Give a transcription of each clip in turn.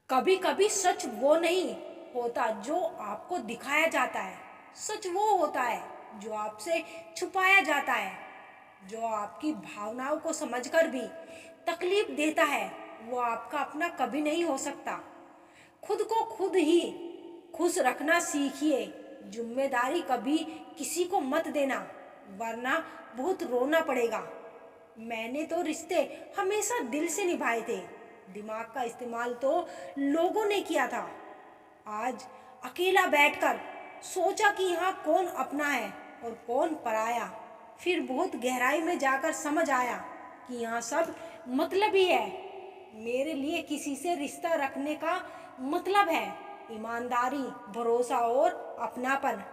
कभी कभी सच वो नहीं होता जो आपको दिखाया जाता है। सच वो होता है जो आपसे छुपाया जाता है। जो आपकी भावनाओं को समझकर भी तकलीफ देता है वो आपका अपना कभी नहीं हो सकता। खुद को खुद ही खुश रखना सीखिए। जिम्मेदारी कभी किसी को मत देना, वरना बहुत रोना पड़ेगा। मैंने तो रिश्ते हमेशा दिल से निभाए थे। दिमाग का इस्तेमाल तो लोगों ने किया था। आज अकेला बैठकर सोचा कि यहाँ कौन अपना है और कौन पराया। फिर बहुत गहराई में जाकर समझ आया कि यहाँ सब मतलब ही है। मेरे लिए किसी से रिश्ता रखने का मतलब है ईमानदारी, भरोसा और अपनापन।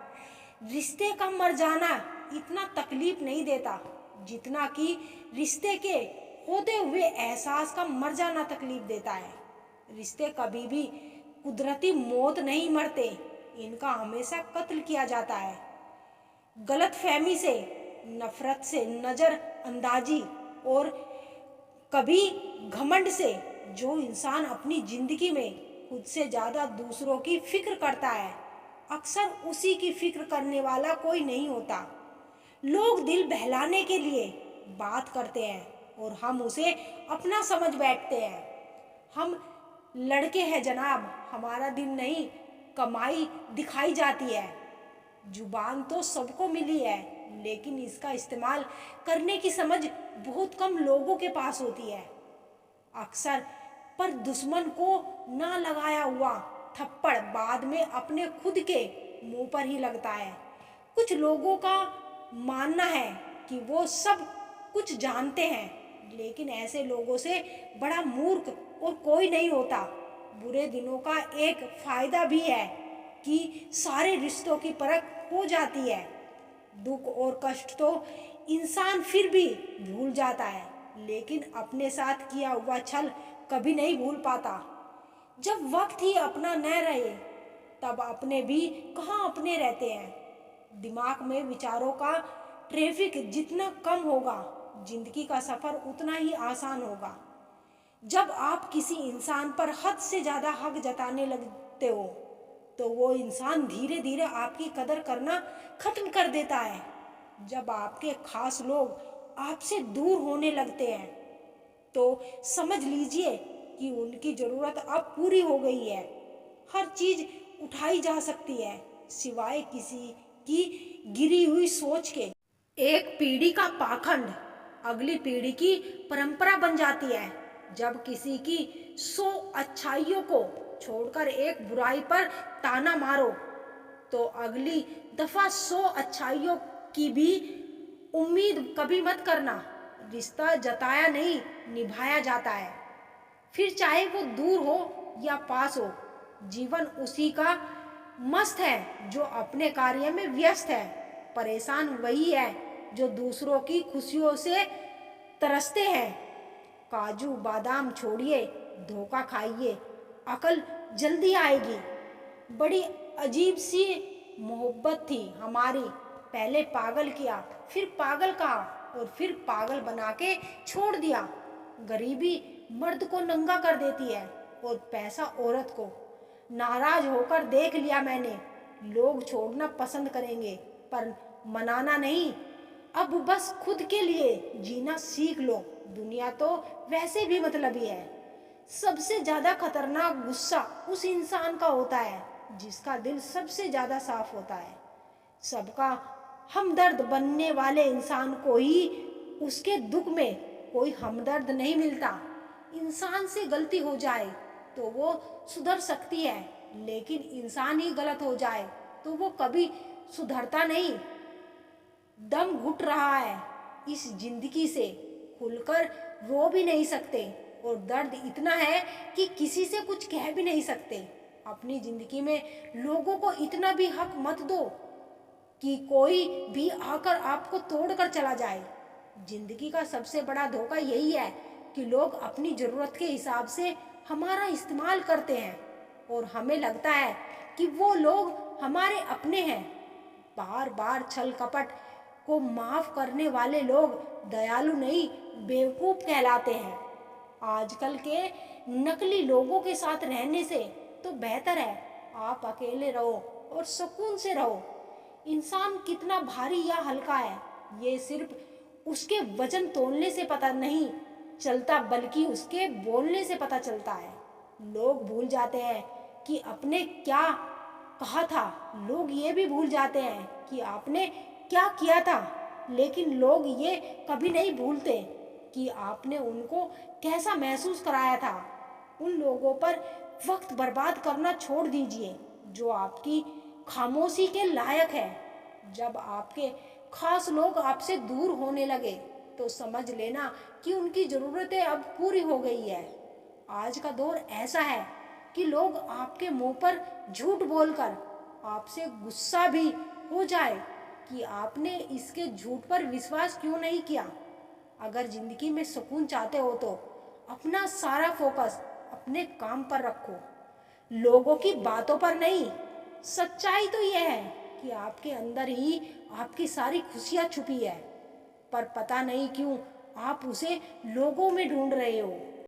रिश्ते का मर जाना इतना तकलीफ नहीं देता जितना कि रिश्ते के होते हुए एहसास का मर जाना तकलीफ देता है। रिश्ते कभी भी कुदरती मौत नहीं मरते, इनका हमेशा कत्ल किया जाता है। गलत फहमी से, नफरत से, नजर अंदाजी और कभी घमंड से। जो इंसान अपनी जिंदगी में खुद से ज्यादा दूसरों की फिक्र करता है, अक्सर उसी की फिक्र करने वाला कोई नहीं होता। लोग दिल बहलाने के लिए बात करते हैं और हम उसे अपना समझ बैठते हैं। हम लड़के हैं जनाब, हमारा दिल नहीं कमाई दिखाई जाती है। जुबान तो सबको मिली है, लेकिन इसका इस्तेमाल करने की समझ बहुत कम लोगों के पास होती है। अक्सर पर दुश्मन को ना लगाया हुआ थप्पड़ बाद में अपने खुद के मुंह पर ही लगता है। कुछ लोगों का मानना है कि वो सब कुछ जानते हैं, लेकिन ऐसे लोगों से बड़ा मूर्ख और कोई नहीं होता। बुरे दिनों का एक फायदा भी है कि सारे रिश्तों की परख हो जाती है। दुख और कष्ट तो इंसान फिर भी भूल जाता है, लेकिन अपने साथ किया हुआ छल कभी नहीं भूल पाता। जब वक्त ही अपना न रहे तब अपने भी कहाँ अपने रहते हैं। दिमाग में विचारों का ट्रैफिक जितना कम होगा, जिंदगी का सफर उतना ही आसान होगा। जब आप किसी इंसान पर हद से ज्यादा हक जताने लगते हो तो वो इंसान धीरे धीरे आपकी कदर करना खत्म कर देता है। जब आपके खास लोग आपसे दूर होने लगते हैं तो समझ लीजिए कि उनकी जरूरत अब पूरी हो गई है। हर चीज उठाई जा सकती है सिवाय किसी की गिरी हुई सोच के। एक पीढ़ी का पाखंड अगली पीढ़ी की परंपरा बन जाती है। जब किसी की 100 अच्छाइयों को छोड़कर एक बुराई पर ताना मारो तो अगली दफा 100 अच्छाइयों की भी उम्मीद कभी मत करना। रिश्ता जताया नहीं, निभाया जाता है। फिर चाहे वो दूर हो या पास हो, जीवन उसी का मस्त है जो अपने कार्य में व्यस्त है। परेशान वही है जो दूसरों की खुशियों से तरसते हैं। काजू बादाम छोड़िए, धोखा खाइए, अकल जल्दी आएगी। बड़ी अजीब सी मोहब्बत थी हमारी, पहले पागल किया, फिर पागल कहा और फिर पागल बना के छोड़ दिया। गरीबी मर्द को नंगा कर देती है और पैसा औरत को। नाराज होकर देख लिया मैंने, लोग छोड़ना पसंद करेंगे पर मनाना नहीं। अब बस खुद के लिए जीना सीख लो, दुनिया तो वैसे भी मतलबी है। सबसे ज्यादा खतरनाक गुस्सा उस इंसान का होता है जिसका दिल सबसे ज्यादा साफ होता है। सबका हमदर्द बनने वाले इंसान को ही उसके दुख में कोई हमदर्द नहीं मिलता। इंसान से गलती हो जाए तो वो सुधर सकती है, लेकिन इंसान ही गलत हो जाए तो वो कभी सुधरता नहीं। दम घुट रहा है इस जिंदगी से, खुलकर रो भी नहीं सकते और दर्द इतना है कि किसी से कुछ कह भी नहीं सकते। अपनी जिंदगी में लोगों को इतना भी हक मत दो कि कोई भी आकर आपको तोड़कर चला जाए। जिंदगी का सबसे बड़ा धोखा यही है कि लोग अपनी जरूरत के हिसाब से हमारा इस्तेमाल करते हैं और हमें लगता है कि वो लोग हमारे अपने हैं। बार बार छल कपट को माफ करने वाले लोग दयालु नहीं, बेवकूफ कहलाते हैं। आजकल के नकली लोगों के साथ रहने से तो बेहतर है आप अकेले रहो और सुकून से रहो। इंसान कितना भारी या हल्का है ये सिर्फ उसके वजन तोलने से पता नहीं चलता बल्कि उसके बोलने से पता चलता है। लोग भूल जाते हैं कि आपने क्या कहा था, लोग ये भी भूल जाते हैं कि आपने क्या किया था, लेकिन लोग ये कभी नहीं भूलते कि आपने उनको कैसा महसूस कराया था। उन लोगों पर वक्त बर्बाद करना छोड़ दीजिए जो आपकी खामोशी के लायक है। जब आपके खास लोग आपसे दूर होने लगे तो समझ लेना कि उनकी ज़रूरतें अब पूरी हो गई है। आज का दौर ऐसा है कि लोग आपके मुंह पर झूठ बोलकर आपसे गुस्सा भी हो जाए कि आपने इसके झूठ पर विश्वास क्यों नहीं किया। अगर जिंदगी में सुकून चाहते हो तो अपना सारा फोकस अपने काम पर रखो, लोगों की बातों पर नहीं। सच्चाई तो यह है कि आपके अंदर ही आपकी सारी खुशियाँ छुपी है, पर पता नहीं क्यों आप उसे लोगों में ढूंढ रहे हो।